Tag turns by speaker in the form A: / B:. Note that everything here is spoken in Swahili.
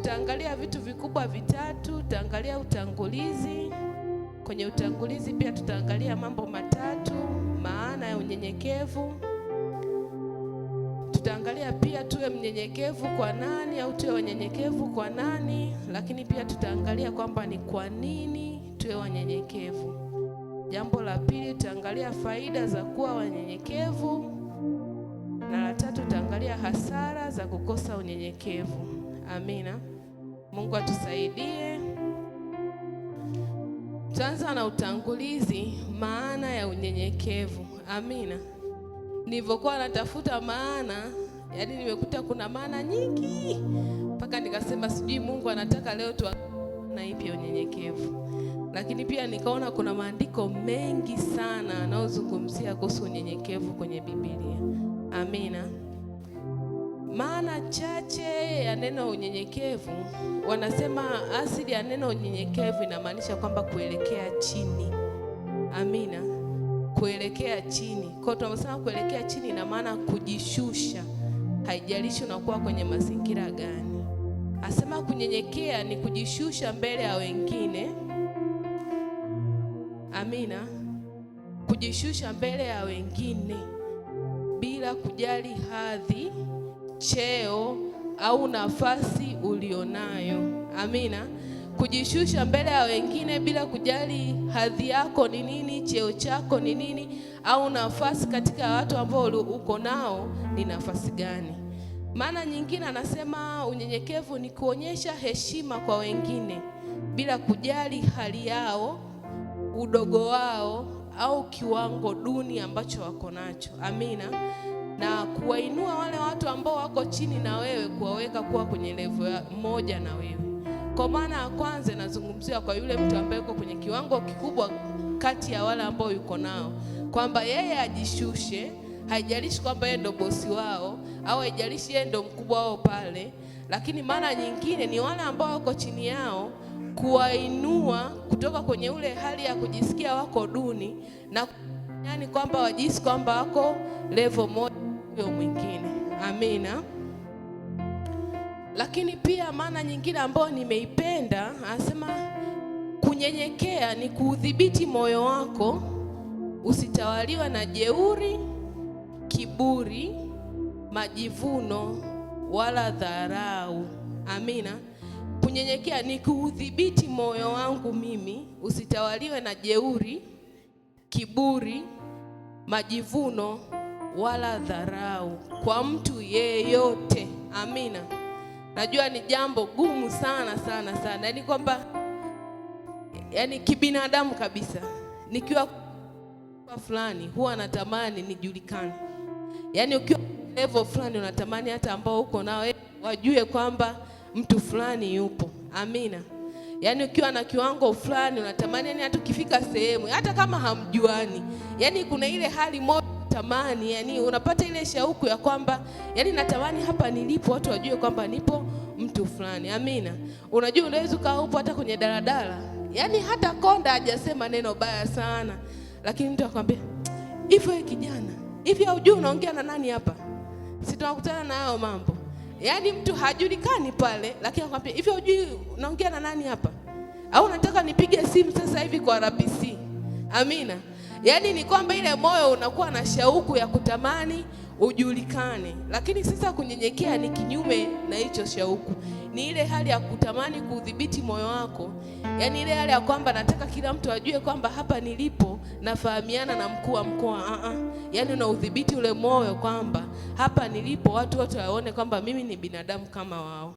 A: tutaangalia vitu vikubwa vitatu. Tutaangalia utangulizi. Kwenye utangulizi pia tutaangalia mambo matatu: maana ya unyenyekevu. Tutaangalia pia tuwe mnyenyekevu kwa nani, au tuwe wanyenyekevu kwa nani, lakini pia tutaangalia kwamba ni kwa nini tuwe wanyenyekevu. Jambo la pili, tutaangalia faida za kuwa wanyenyekevu, na la tatu tutaangalia hasara za kukosa unyenyekevu. Amina. Mungu atusaidie. Tutaanza na utangulizi, maana ya unyenyekevu. Amina. Nilivyokuwa natafuta maana, yaani nimekuta kuna maana nyingi, mpaka nikasema sijui Mungu anataka leo na ipi unyenyekevu. Lakini pia nikaona kuna maandiko mengi sana yanayozungumzia kuhusu unyenyekevu kwenye Biblia. Amina. Maana chache ya neno unyenyekevu, wanasema asili ya neno unyenyekevu inamaanisha kwamba kuelekea chini. Amina. Kuelekea chini. Kwa tunasema kuelekea chini ina maana kujishusha. Haijalishi unakuwa kwenye mazingira gani. Asema kunyenyekea ni kujishusha mbele ya wengine. Amina. Kujishusha mbele ya wengine bila kujali hadhi, cheo au nafasi ulionayo. Amina. Kujishusha mbele ya wengine bila kujali hadhi yako ni nini, cheo chako ni nini, au nafasi katika watu ambao uko nao ni nafasi gani. Maana nyingine anasema unyenyekevu ni kuonyesha heshima kwa wengine bila kujali hali yao, udogo wao au kiwango duni ambacho wako nacho. Amina. Na kuwainua wale watu ambao wako chini na wewe, kuwaweka kuwa kwenye level moja na wewe. Kwa maana ya kwanza inazungumzia kwa yule mtu ambaye yuko kwenye kiwango kikubwa kati ya wale ambao yuko nao, kwamba yeye ajishushe, haijalishi kwamba yeye ndo bosi wao au haijalishi yeye ndo mkubwa wao pale. Lakini maana nyingine ni wale ambao wako chini yao, kuwainua kutoka kwenye ule hali ya kujisikia wako duni, na yani kwamba wajisi kwamba wako level moja na mwingine. Amina. Lakini pia maana nyingine ambayo nimeipenda, anasema kunyenyekea ni kuudhibiti moyo wako usitawaliwa na jeuri, kiburi, majivuno wala dharau. Amina. Kunyenyekea ni kuudhibiti moyo wangu mimi usitawaliwe na jeuri, kiburi, majivuno wala dharau kwa mtu yeyote. Amina. Najua ni jambo gumu sana sana sana. Yaani kwamba kibinadamu kabisa, nikiwa kwa fulani huwa natamani nijulikane. Yaani ukiwa level fulani unatamani hata ambao uko nao wajue kwamba mtu fulani yupo. Amina. Yaani ukiwa na kiwango fulani unatamani hata ukifika sehemu hata kama hamjuani, kuna ile hali moja tamani, unapata ile shauku ya kwamba natamani hapa nilipo watu wajue kwamba nipo mtu fulani. Amina. Unajua unaweza kaa upo hata kwenye daladala, hata konda hajasema neno baya sana, lakini mtu akwambia, "Hivi wewe kijana, hivi hujui unaongea na nani hapa?" Si tunakutana na hao mambo. Mtu hajulikani pale, lakini akwambia, "Hivi hujui unaongea na nani hapa? Au nataka nipige simu sasa hivi kwa RPC." Amina. Ni kwamba ile moyo unakuwa na shauku ya kutamani ujulikane. Lakini sasa kunyenyekea ni kinyume na hicho shauku. Ni ile hali ya kutamani kudhibiti moyo wako. Ile hali ya kwamba nataka kila mtu ajue kwamba hapa nilipo nafahamiana na mkuu wa mkoa. Unaudhibiti ule moyo kwamba hapa nilipo watu wote waone kwamba mimi ni binadamu kama wao.